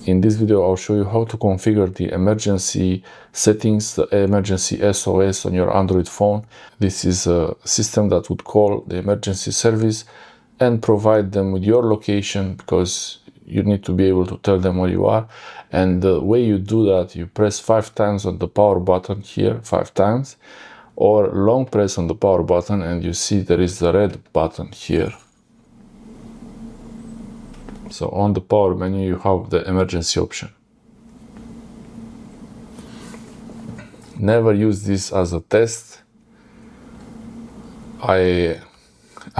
In this video, I'll show you how to configure the emergency settings, the emergency SOS on your Android phone. This is a system that would call the emergency service and provide them with your location, because you need to be able to tell them where you are. And the way you do that, you press 5 times on the power button here, 5 times, or long press on the power button, and you see there is the red button here. So on the power menu, you have the emergency option. Never use this as a test. I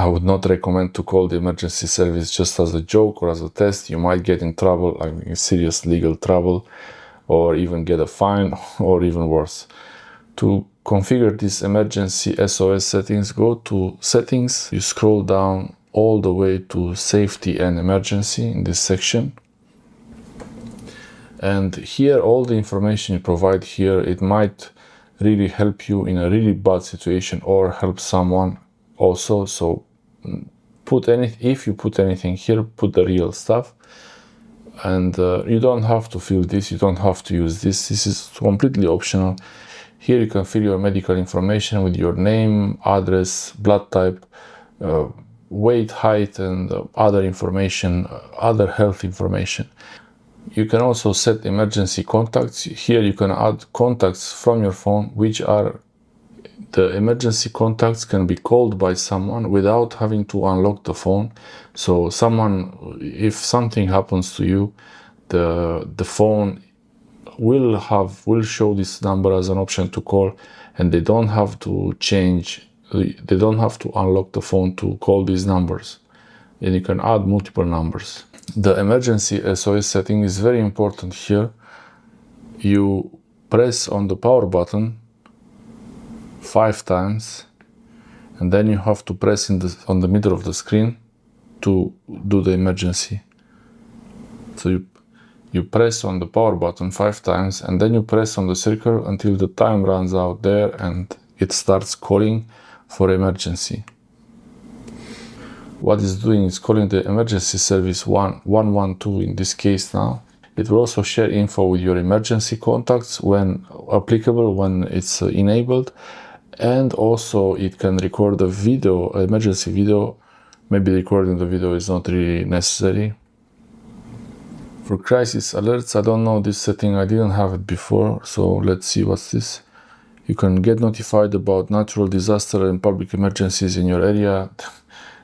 would not recommend to call the emergency service just as a joke or as a test. You might get in trouble, like in serious legal trouble, or even get a fine, or even worse. To configure this emergency SOS settings, go to Settings. You scroll down all the way to Safety and Emergency in this section. And here, all the information you provide here, it might really help you in a really bad situation or help someone also. So if you put anything here, put the real stuff. And you don't have to fill this, you don't have to use this. This is completely optional. Here you can fill your medical information with your name, address, blood type, weight, height, and other information, other health information. You can also set emergency contacts. Here you can add contacts from your phone, which are the emergency contacts can be called by someone without having to unlock the phone. So if something happens to you, the phone will show this number as an option to call, and they don't have to unlock the phone to call these numbers. And you can add multiple numbers. The emergency SOS setting is very important here. You press on the power button 5 times, and then you have to press on the middle of the screen to do the emergency. So you press on the power button 5 times, and then you press on the circle until the time runs out there and it starts calling for emergency. What it's doing is calling the emergency service 112 in this case now. It will also share info with your emergency contacts when applicable, when it's enabled. And also it can record a video, emergency video. Maybe recording the video is not really necessary. For crisis alerts, I don't know this setting, I didn't have it before, so let's see what's this. You can get notified about natural disaster and public emergencies in your area.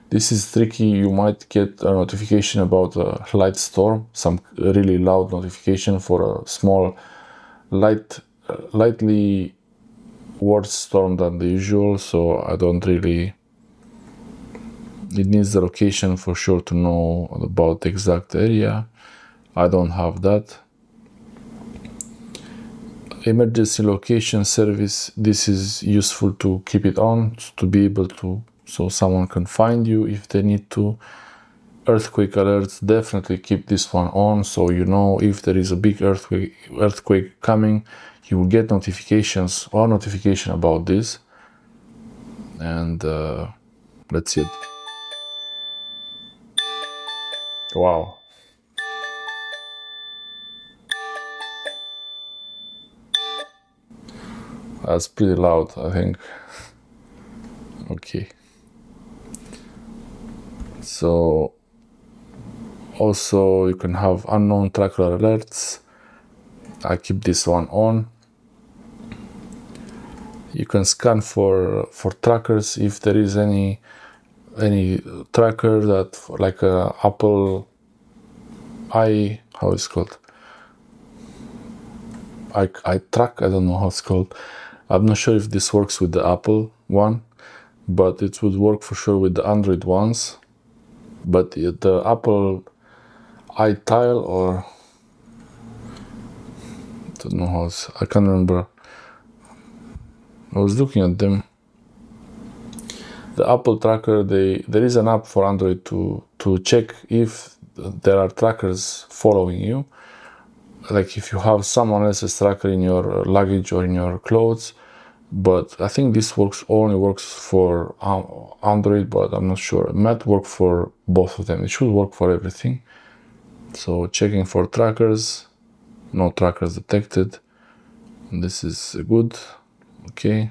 This is tricky. You might get a notification about a light storm, some really loud notification for a small, lightly worse storm than the usual, so I don't really... It needs the location for sure to know about the exact area. I don't have that. Emergency location service, this is useful to keep it on, to be able to, so someone can find you if they need to. Earthquake alerts, definitely keep this one on, so you know if there is a big earthquake coming, you will get notification about this. And let's see it. Wow. That's pretty loud, I think. Okay. So also you can have unknown tracker alerts. I keep this one on. You can scan for trackers if there is any tracker that, like a Apple how it's called? iTrack, I don't know how it's called. I'm not sure if this works with the Apple one, but it would work for sure with the Android ones. But the Apple iTile, or I don't know how I can't remember. I was looking at them. The Apple tracker, there is an app for Android to check if there are trackers following you. Like if you have someone else's tracker in your luggage or in your clothes. But I think this only works for Android, but I'm not sure. It might work for both of them. It should work for everything. So checking for trackers, no trackers detected. This is good. Okay.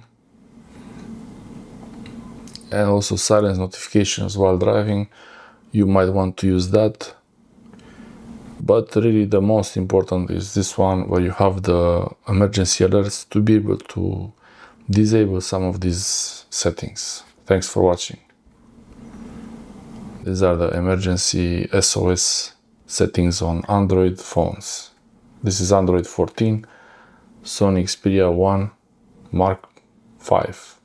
And also silence notifications while driving. You might want to use that. But really the most important is this one, where you have the emergency alerts to be able to disable some of these settings. Thanks for watching. These are the emergency SOS settings on Android phones. This is Android 14, Sony Xperia 1 Mark 5.